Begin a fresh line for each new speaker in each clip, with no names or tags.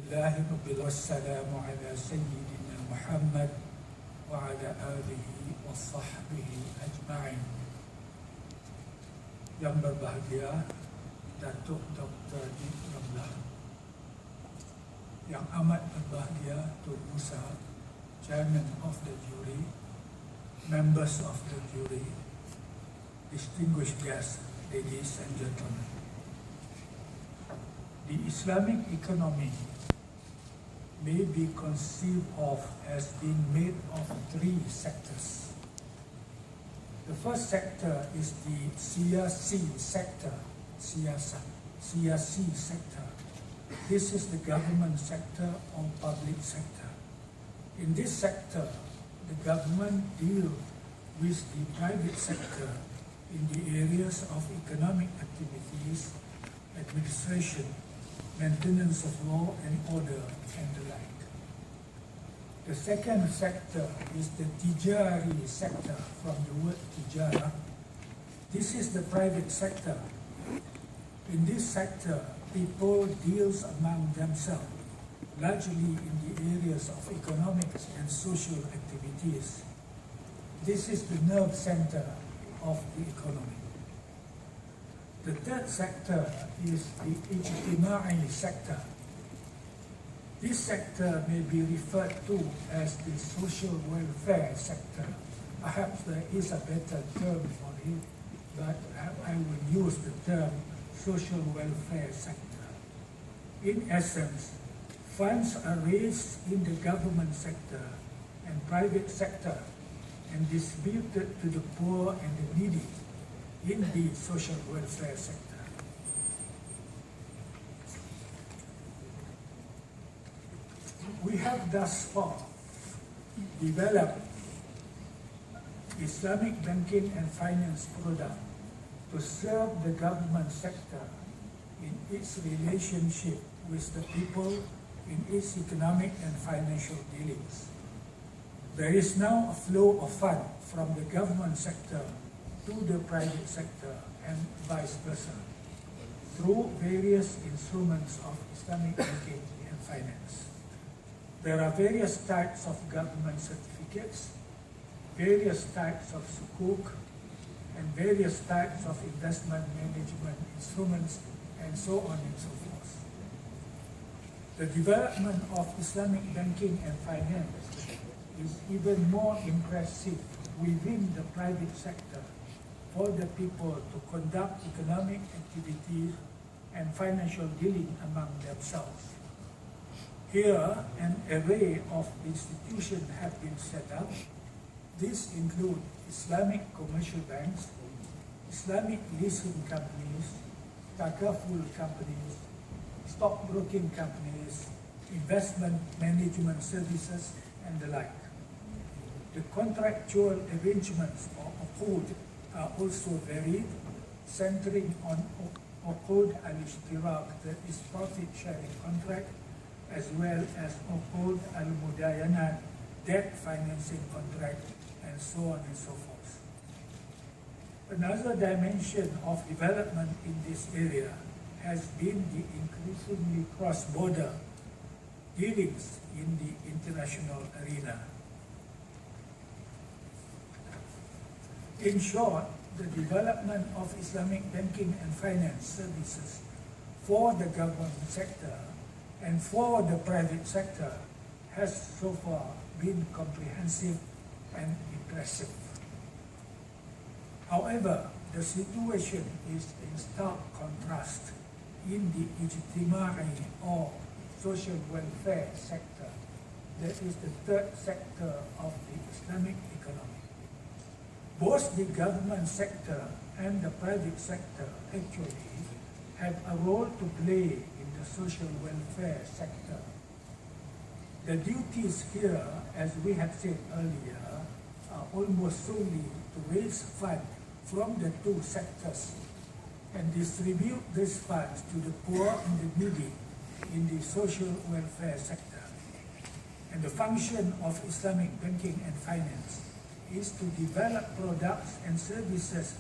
لله والسلام على سيدنا محمد وعلى آله وصحبه أجمعين. Yang berbahagia Dato Dr. Abdul, yang amat berbahagia Tun Musa, Chairman of the jury, members of the jury, distinguished guests, ladies and gentlemen. The Islamic economy may be conceived of as being made of three sectors. The first sector is the siyasi sector, siyasi sector. This is the government sector or public sector. In this sector, the government deals with the private sector in the areas of economic activities, administration, maintenance of law and order, and the like. The second sector is the tijari sector, from the word tijara. This is the private sector. In this sector, people deals among themselves, largely in the areas of economics and social activities. This is the nerve center of the economy. The third sector is the ijtimai sector. This sector may be referred to as the social welfare sector. Perhaps there is a better term for it, but I will use the term social welfare sector. In essence, funds are raised in the government sector and private sector and distributed to the poor and the needy in the social welfare sector. We have thus far developed Islamic banking and finance product to serve the government sector in its relationship with the people in its economic and financial dealings. There is now a flow of funds from the government sector to the private sector and vice versa through various instruments of Islamic banking and finance. There are various types of government certificates, various types of sukuk, and various types of investment management instruments, and so on and so forth. The development of Islamic banking and finance is even more impressive within the private sector for the people to conduct economic activities and financial dealing among themselves. Here, an array of institutions have been set up. These include Islamic commercial banks, Islamic leasing companies, takaful companies, stockbroking companies, investment management services, and the like. The contractual arrangements or uqud are also varied, centering on uqud al-ishtirak, that is profit-sharing contract, as well as uqud al-mudayanat, debt financing contract, and so on and so forth. Another dimension of development in this area has been the increasingly cross-border dealings in the international arena. In short, the development of Islamic banking and finance services for the government sector and for the private sector has so far been comprehensive and impressive. However, the situation is in stark contrast in the ijtimai or social welfare sector, that is the third sector of the Islamic economy. Both the government sector and the private sector actually have a role to play in the social welfare sector. The duties here, as we have said earlier, are almost solely to raise funds from the two sectors and distribute these funds to the poor and the needy in the social welfare sector. And the function of Islamic banking and finance is to develop products and services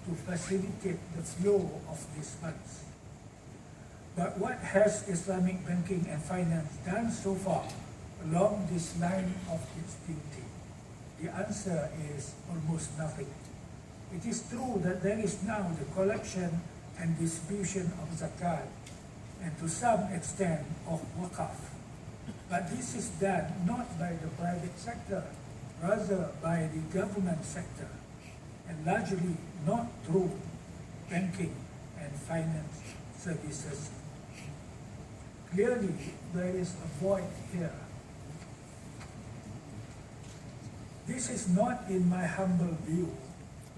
to facilitate the flow of these funds. But what has Islamic banking and finance done so far along this line of its duty? The answer is almost nothing. It is true that there is now the collection and distribution of zakat, and to some extent of waqaf. But this is done not by the private sector, rather by the government sector, and largely not through banking and finance services. Clearly, there is a void here. This is not, in my humble view,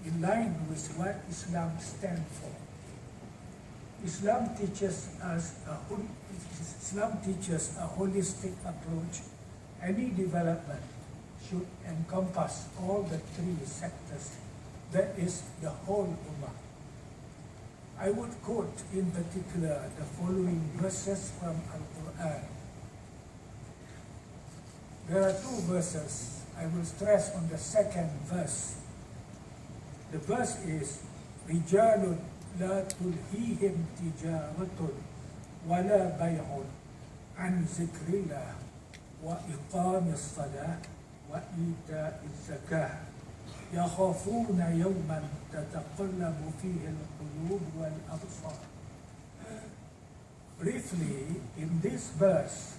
in line with what Islam stands for. Islam teaches a holistic approach. Any development should encompass all the three sectors, that is, the whole Ummah. I would quote in particular the following verses from Al-Quran. There are two verses. I will stress on the second verse. The verse is, رِجَالٌ لَا تُلْهِيهِمْ تِجَارَةٌ وَلَا بَيْعٌ عَنْ ذِكْرِ اللَّهِ وَإِقَامِ الصَّلَاةِ وَإِيتَاءِ الزَّكَاةِ يَخَافُونَ يَوْمًا تَتَقَلَّبُ فِيهِ الْقُلُوبُ وَالْأَبْصَارُ. Briefly, in this verse,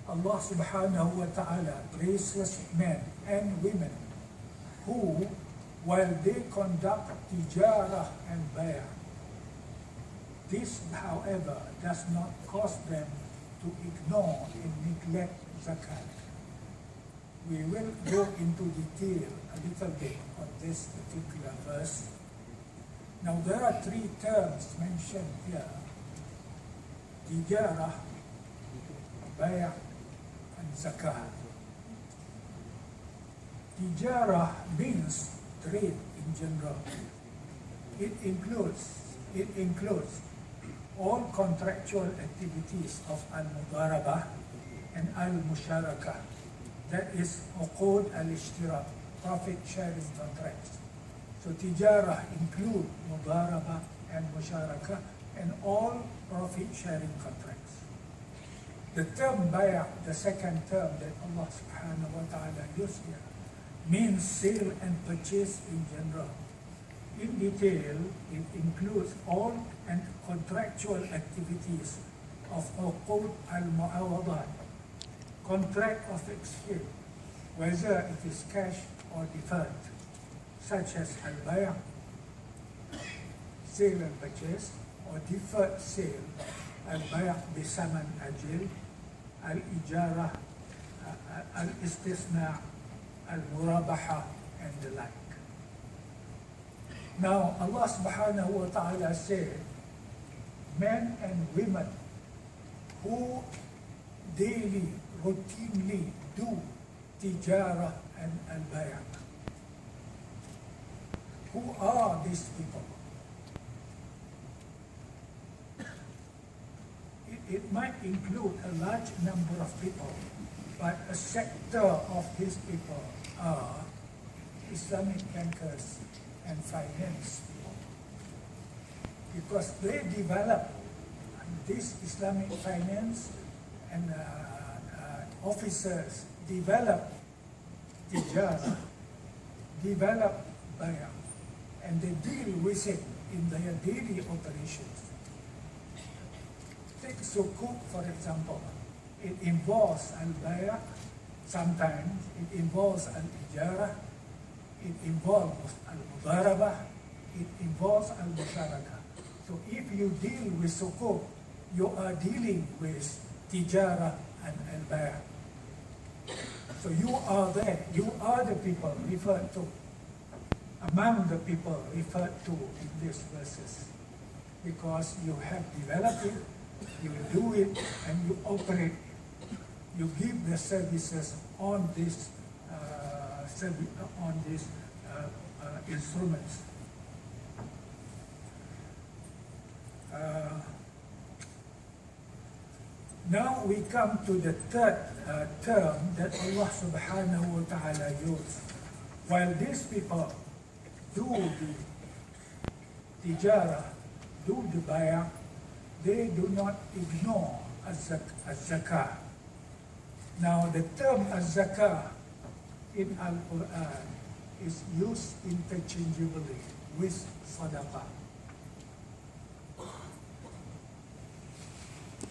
Allah subhanahu wa ta'ala praises men and women who, while they conduct tijara and bay'ah, this, however, does not cause them to ignore and neglect zakat. We will go into detail a little bit on this particular verse. Now, there are three terms mentioned here: tijara, bay'ah, and zakat. Tijara means trade in general. It includes all contractual activities of al-mudarabah and al-musharaka, that is, uqud al-ishtirak, profit sharing contracts. So tijara include mudarabah and musharaka and all profit sharing contracts. The term bay'ah, the second term that Allah subhanahu wa ta'ala used here, means sale and purchase in general. In detail, it includes all and contractual activities of uqud al-mu'awadat, contract of exchange, whether it is cash or deferred, such as al-bay', sale and purchase, or deferred sale, al-bay' bisaman ajil, al-ijara, al-istisna', al-murabaha, and the like. Now, Allah subhanahu wa ta'ala said, men and women who daily, routinely do tijara and al-bay'. Who are these people? It might include a large number of people, but a sector of these people are Islamic bankers and finance people. Because they develop this Islamic finance and officers develop tijara, develop bay'ah, and they deal with it in their daily operations. Take sukuk, for example. It involves al-bay'ah, sometimes it involves al-ijara, it involves al-mudarabah, it involves al-musharaka. So if you deal with sukuk, you are dealing with tijara and al-bay'ah. So you are there, you are the people referred to, among the people referred to in these verses, because you have developed it, you do it, and you operate. You give the services on this instruments. Now we come to the third term that Allah subhanahu wa ta'ala used. While these people do the tijara, do the bay'ah, they do not ignore az-zakah. Now the term az-zakah in Al-Quran is used interchangeably with sadaqah.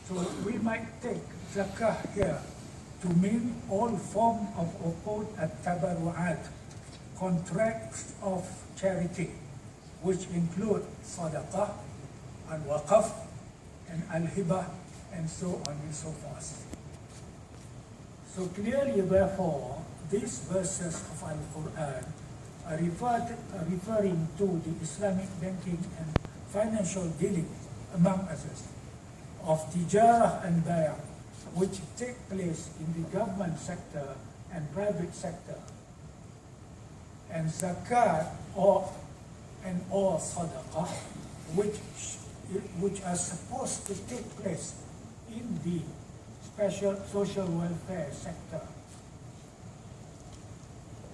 So we might take zakah here to mean all form of uqud at-tabarru'at, contracts of charity, which include sadaqah, al-waqaf, and al-hibah, and so on and so forth. So clearly, therefore, these verses of Al-Quran are referring to the Islamic banking and financial dealing, among others, of tijarah and bay'ah, which take place in the government sector and private sector, and zakat or sadaqah, which are supposed to take place in the special social welfare sector.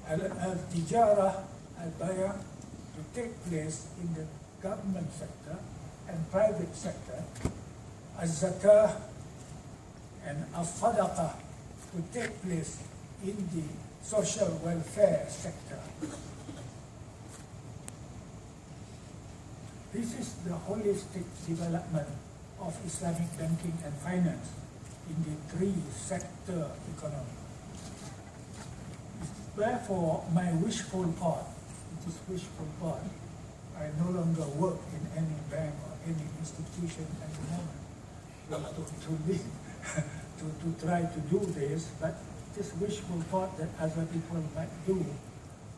Al-tijarah, al-bay'ah, to take place in the government sector and private sector, al-zakah and al-sadaqah to take place in the social welfare sector. This is the holistic development of Islamic banking and finance in the three-sector economy. Therefore, my wishful thought, it is wishful thought, I no longer work in any bank or any institution at the moment to try to do this, but it is wishful thought that other people might do,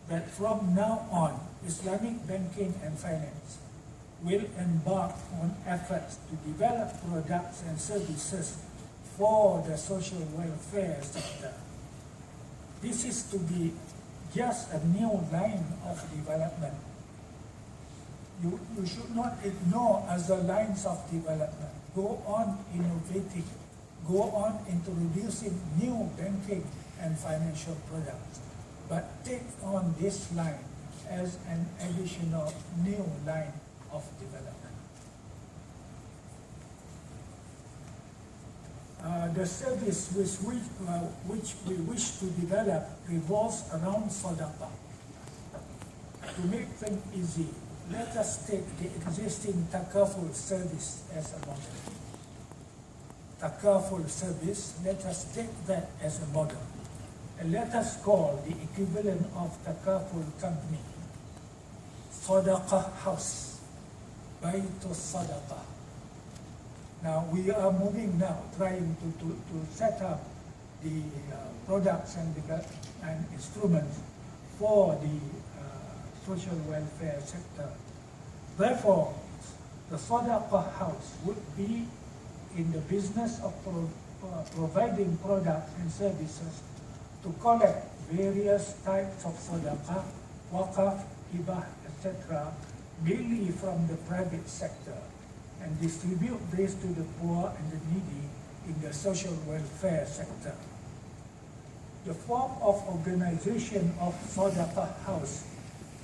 that from now on, Islamic banking and finance will embark on efforts to develop products and services for the social welfare sector. This is to be just a new line of development. You should not ignore other lines of development. Go on innovating. Go on introducing new banking and financial products. But take on this line as an additional new line of development. The service which we wish to develop revolves around sadaqah. To make things easy, let us take the existing takaful service as a model. Takaful service, let us take that as a model. And let us call the equivalent of takaful company Sadaqah House, Baytul Sadaqah. Now we are moving now, trying to set up the products and instruments for the social welfare sector. Therefore, the Sadaqah House would be in the business of providing products and services to collect various types of sadaqah, waqaf, hibah, etc., mainly from the private sector, and distribute this to the poor and the needy in the social welfare sector. The form of organization of Sadaqah House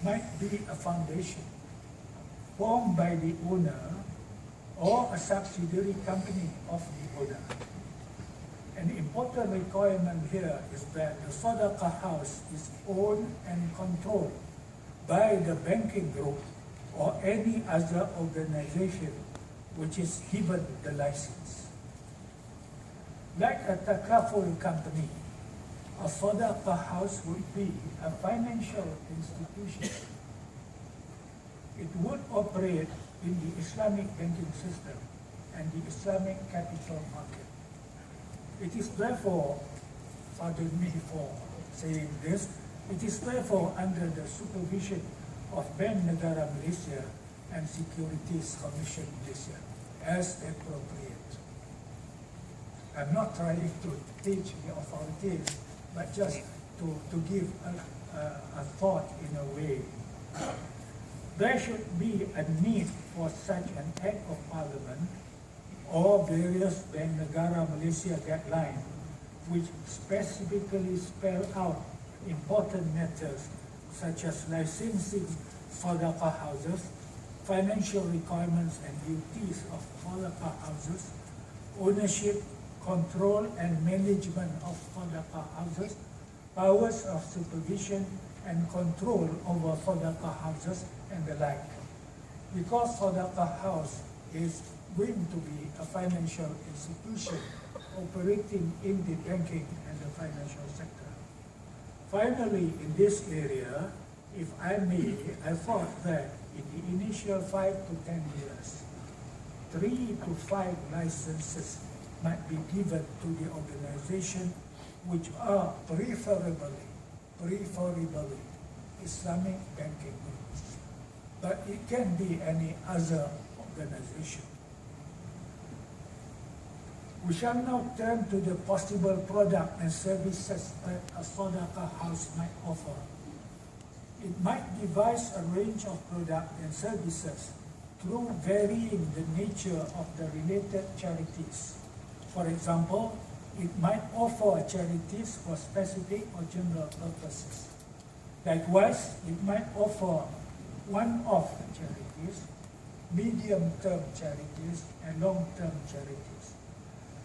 might be a foundation formed by the owner or a subsidiary company of the owner. An important requirement here is that the Sadaqah House is owned and controlled by the banking group or any other organization which is given the license. Like a takaful company, a Sadaqah House would be a financial institution. It would operate in the Islamic banking system and the Islamic capital market. It is therefore, pardon me for saying this, it is therefore under the supervision of Bank Negara Malaysia and Securities Commission Malaysia as appropriate. I'm not trying to teach the authorities, but just to give a thought in a way. There should be a need for such an Act of Parliament or various Bank Negara Malaysia guidelines which specifically spell out important matters such as licensing Sadaqah houses, financial requirements and duties of Sadaqah houses, ownership, control and management of Sadaqah houses, powers of supervision and control over Sadaqah houses and the like. Because Sadaqah house is going to be a financial institution operating in the banking and the financial sector. Finally, in this area, if I may, I thought that in the initial 5 to 10 years, 3 to 5 licenses might be given to the organization which are preferably Islamic banking groups. But it can be any other organization. We shall now turn to the possible product and services that a Sadaqah house might offer. It might devise a range of products and services through varying the nature of the related charities. For example, it might offer charities for specific or general purposes. Likewise, it might offer one-off charities, medium-term charities, and long-term charities.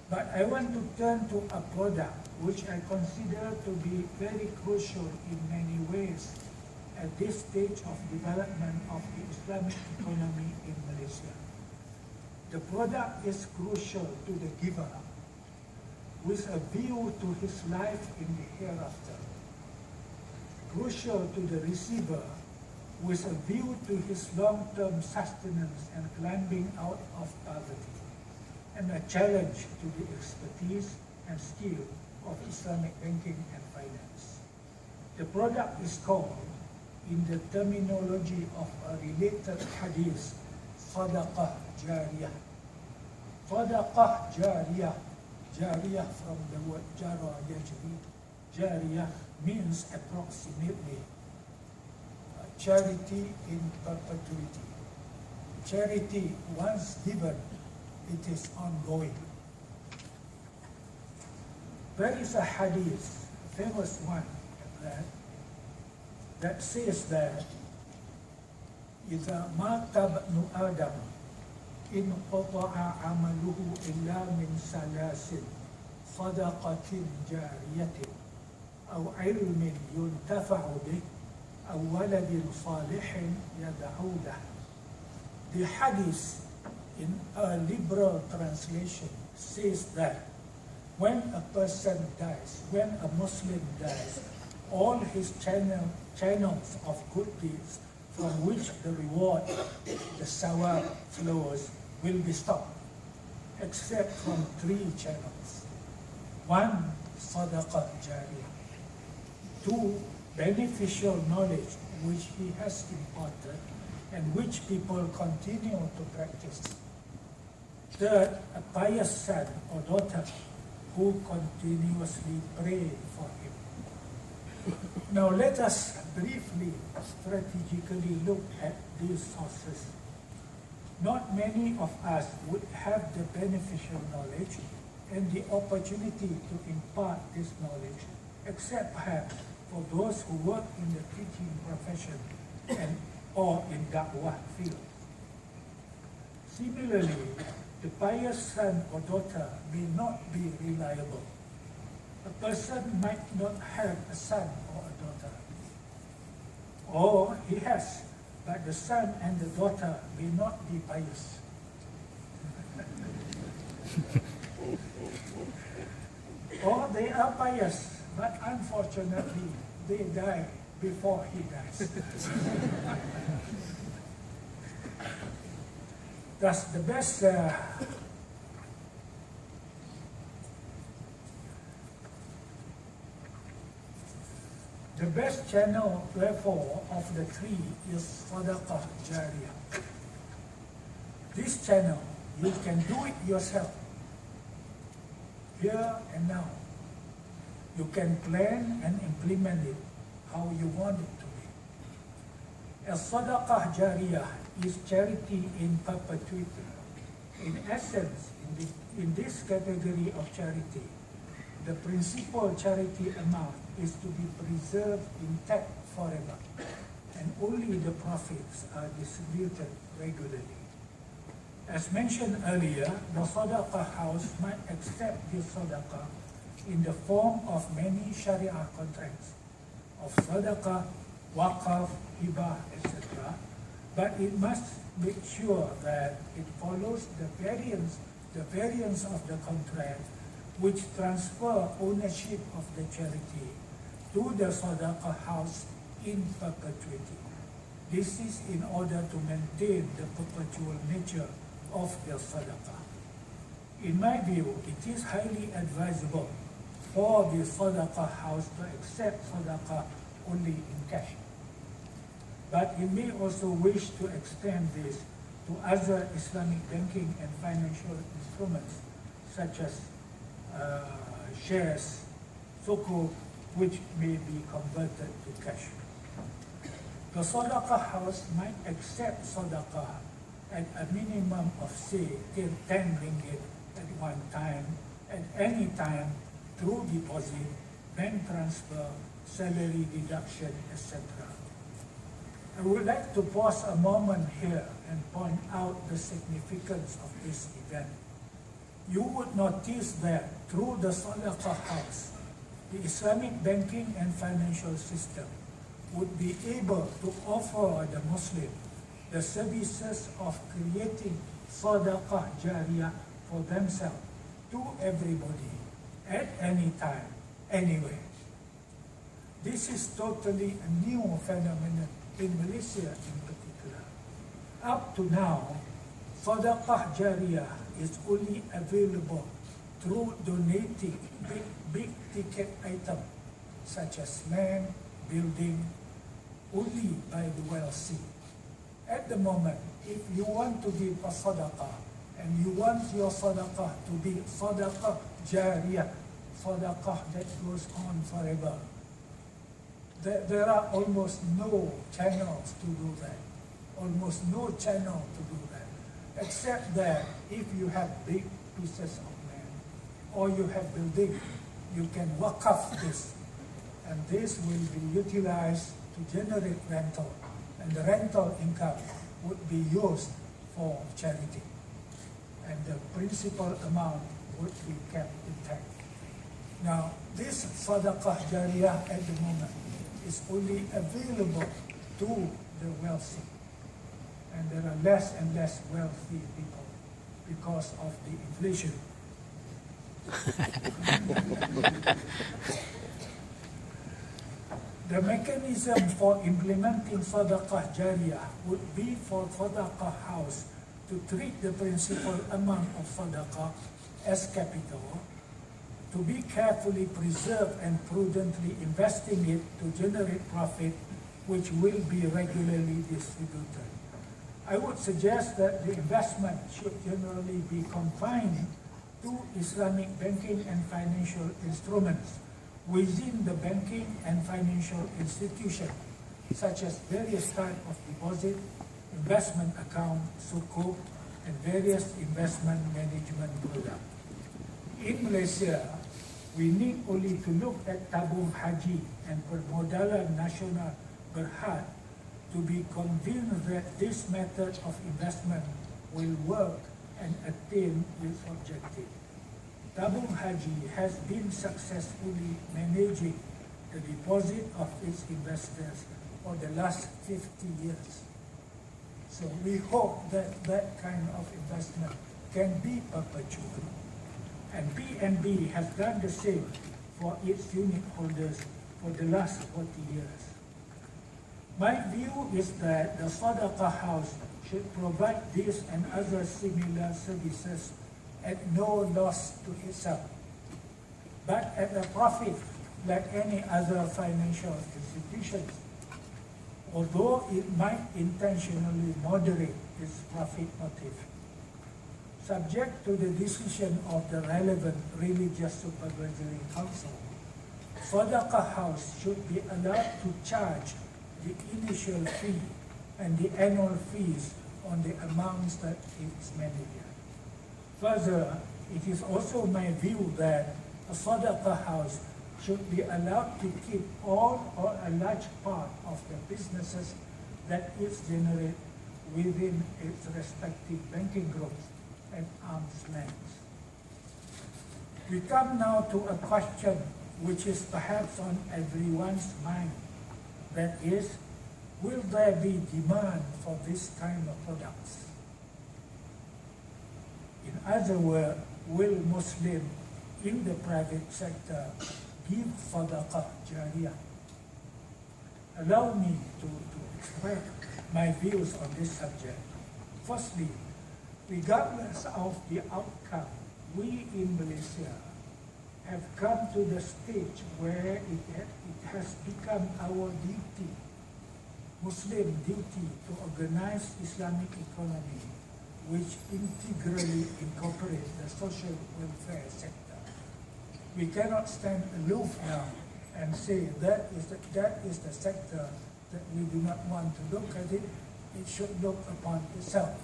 But I want to turn to a product which I consider to be very crucial in many ways at this stage of development of the Islamic economy in Malaysia. The product is crucial to the giver with a view to his life in the hereafter, crucial to the receiver with a view to his long-term sustenance and climbing out of poverty, and a challenge to the expertise and skill of Islamic banking and finance. The product is called, in the terminology of a related hadith, Sadaqah Jariyah. Sadaqah Jariyah, Jariyah from the word Jara Yajri. Jariyah means approximately charity in perpetuity. Charity once given, it is ongoing. There is a hadith, a famous one, that says that إذا مات ابن آدم إن قطع عمله إلا من ثلاث صدقة جارية أو علم ينتفع به أو ولد صالح يدعو له. The hadith in a liberal translation says that when a person dies, when a Muslim dies, all his channels of good deeds from which the reward, the sawab flows, will be stopped, except from 3 channels. 1, Sadaqah Jariyah. 2, beneficial knowledge which he has imparted and which people continue to practice. 3rd, a pious son or daughter who continuously pray for him. Now let us briefly, strategically look at these sources. Not many of us would have the beneficial knowledge and the opportunity to impart this knowledge, except perhaps for those who work in the teaching profession or in da'wah field. Similarly, the pious son or daughter may not be reliable. A person might not have a son or a daughter. Or he has, but the son and the daughter may not be pious. Or they are pious, but unfortunately they die before he dies. Thus the best channel, therefore, of the 3 is Sadaqah Jariyah. This channel, you can do it yourself, here and now. You can plan and implement it how you want it to be. A Sadaqah Jariyah is charity in perpetuity. In essence, in this category of charity, the principal charity amount is to be preserved intact forever, and only the profits are distributed regularly. As mentioned earlier, the Sadaqah house might accept this Sadaqah in the form of many Sharia contracts of Sadaqah, Waqaf, Hibah, etc. But it must make sure that it follows the variance of the contract which transfer ownership of the charity to the Sadaqah house in perpetuity. This is in order to maintain the perpetual nature of the Sadaqah. In my view, it is highly advisable for the Sadaqah house to accept Sadaqah only in cash. But it may also wish to extend this to other Islamic banking and financial instruments such as shares, sukuk, which may be converted to cash. The Sadaqah house might accept Sadaqah at a minimum of say 10 ringgit at one time, at any time, through deposit, bank transfer, salary deduction, etc. I would like to pause a moment here and point out the significance of this event. You would notice that through the Sadaqah house, the Islamic banking and financial system would be able to offer the Muslim the services of creating Sadaqah Jariyah for themselves to everybody at any time, anywhere. This is totally a new phenomenon in Malaysia in particular. Up to now, Sadaqah Jariyah is only available through donating big ticket items such as land, building, only by the wealthy. At the moment, if you want to give a Sadaqah and you want your Sadaqah to be Sadaqah Jariyah, Sadaqah that goes on forever, there are almost no channels to do that. Almost no channel to do that. Except that if you have big pieces of land or you have building, you can waqaf this. And this will be utilized to generate rental. And the rental income would be used for charity. And the principal amount would be kept intact. Now, this Sadaqah Jariyah at the moment is only available to the wealthy. And there are less and less wealthy people because of the inflation. The mechanism for implementing Sadaqah Jariyah would be for Sadaqah house to treat the principal amount of Sadaqah as capital, to be carefully preserved and prudently investing it to generate profit, which will be regularly distributed. I would suggest that the investment should generally be confined to Islamic banking and financial instruments within the banking and financial institution, such as various types of deposit, investment account, sukuk, and various investment management products. In Malaysia, we need only to look at tabung haji and permodalan nasional berhad to be convinced that this method of investment will work and attain its objective. Tabung Haji has been successfully managing the deposit of its investors for the last 50 years. So we hope that that kind of investment can be perpetual. And PNB has done the same for its unit holders for the last 40 years. My view is that the Sadaqah house should provide this and other similar services at no loss to itself, but at a profit like any other financial institutions, although it might intentionally moderate its profit motive. Subject to the decision of the relevant religious supervisory council, Sadaqah house should be allowed to charge the initial fee and the annual fees on the amounts that it is managed. Further, it is also my view that a Sadaqah house should be allowed to keep all or a large part of the businesses that it generates within its respective banking groups at arm's length. We come now to a question which is perhaps on everyone's mind. That is, will there be demand for this kind of products? In other words, will Muslims in the private sector give sadaqah jariyah? Allow me to express my views on this subject. Firstly, regardless of the outcome, we in Malaysia have come to the stage where it has become our duty, Muslim duty, to organize Islamic economy which integrally incorporates the social welfare sector. We cannot stand aloof now and say that is the sector that we do not want to look at it. It should look upon itself.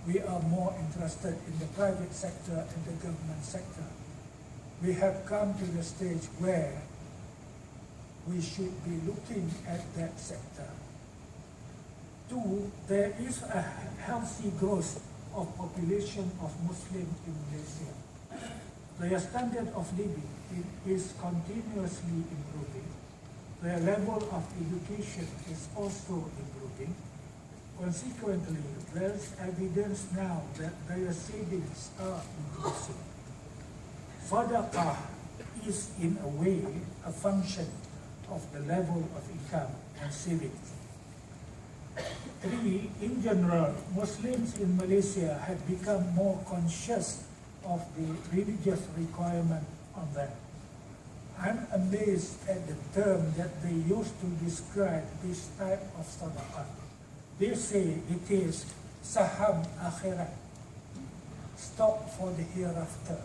We are more interested in the private sector and the government sector. We have come to the stage where we should be looking at that sector. Two, there is a healthy growth of population of Muslims in Malaysia. Their standard of living is continuously improving. Their level of education is also improving. Consequently, there is evidence now that their savings are increasing. Sadaqah is in a way a function of the level of income and savings. Three, in general, Muslims in Malaysia have become more conscious of the religious requirement on them. I'm amazed at the term that they used to describe this type of sadaqah. They say it is saham akhirat, stock for the hereafter.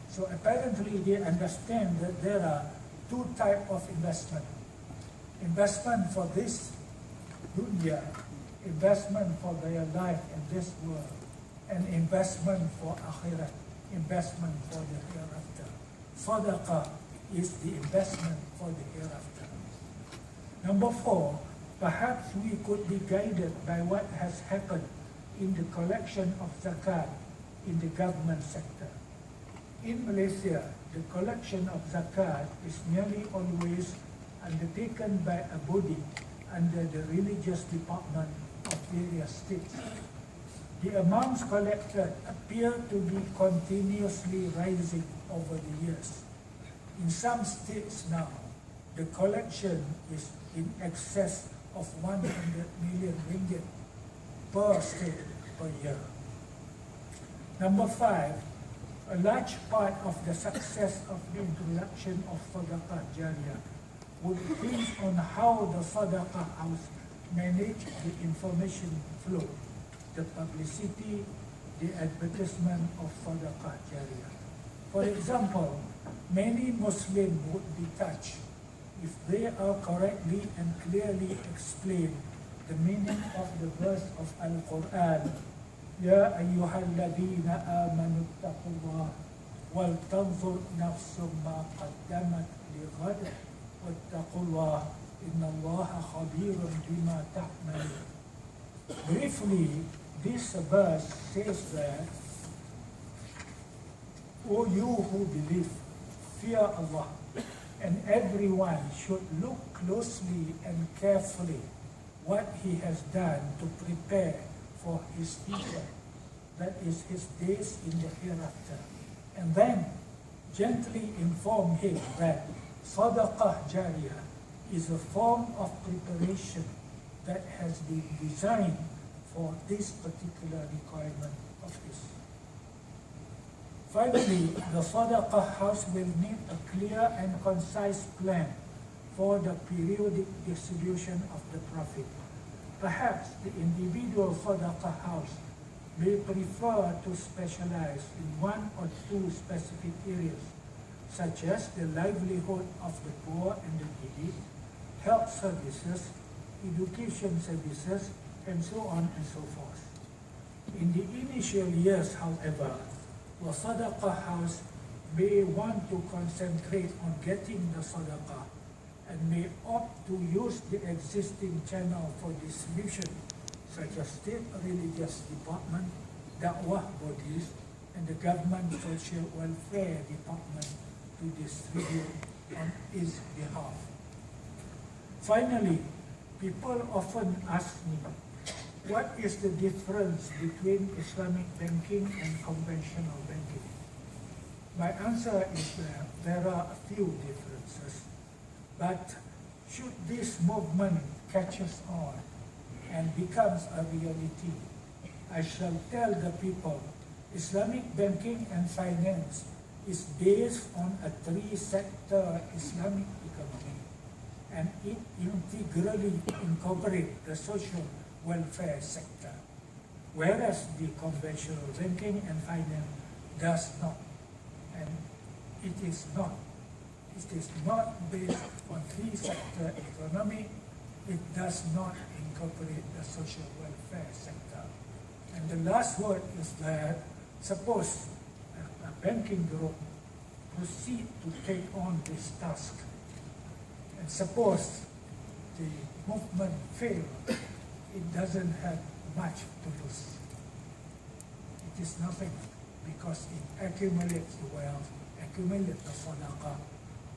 So apparently they understand that there are two types of investment. Investment for this dunya, investment for their life in this world, and investment for akhirat, investment for the hereafter. Sadaqah is the investment for the hereafter. Number four, perhaps we could be guided by what has happened in the collection of zakat in the government sector. In Malaysia, the collection of zakat is nearly always undertaken by a body under the religious department of various states. The amounts collected appear to be continuously rising over the years. In some states now, the collection is in excess of 100 million ringgit per state per year. Number five, a large part of the success of the introduction of sadaqah jariyah would hinge on how the sadaqah house manage the information flow, the publicity, the advertisement of sadaqah jariyah. For example, many Muslims would be touched if they are correctly and clearly explain the meaning of the verse of Al-Quran, Ya ayyuhalladhina amanu attaqullah wal tanzur nafsum ma qaddamat lighad wattaqullah innallaha khabirun bima ta'malun. Briefly, this verse says that, O you who believe, fear Allah, and everyone should look closely and carefully what he has done to prepare for his future, that is his days in the hereafter, and then gently inform him that sadaqah jariyah is a form of preparation that has been designed for this particular requirement of his. Finally, the sadaqah house will need a clear and concise plan for the periodic distribution of the profit. Perhaps the individual sadaqah house may prefer to specialize in one or two specific areas, such as the livelihood of the poor and the needy, health services, education services, and so on and so forth. In the initial years, however, the sadaqah house may want to concentrate on getting the sadaqah and may opt to use the existing channel for distribution, such as state religious department, da'wah bodies, and the government social welfare department to distribute on its behalf. Finally, people often ask me, what is the difference between Islamic banking and conventional banking? My answer is that there are a few differences, but should this movement catches on and becomes a reality, I shall tell the people Islamic banking and finance is based on a three-sector Islamic economy, and it integrally incorporates the social welfare sector, whereas the conventional banking and finance does not. And it is not based on three-sector economy. It does not incorporate the social welfare sector. And the last word is that suppose a banking group proceed to take on this task, and suppose the movement fails, it doesn't have much to lose. It is nothing, because it accumulates the wealth, accumulates the sadaqah.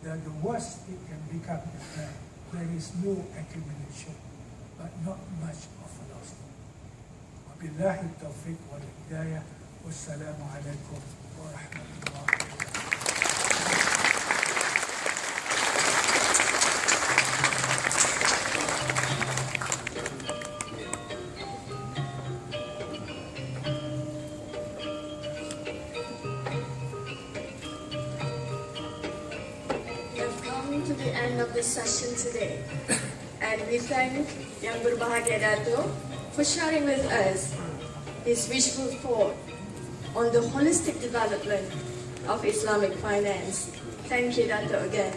The worst it can become is that there is no accumulation, but not much of a loss. وبالله التوفيق والهداية والسلام عليكم ورحمة الله وبركاته.
To the end of the session today, and we thank YBhg Dato for sharing with us his wishful thought on the holistic development of Islamic finance. Thank you, Dato, again.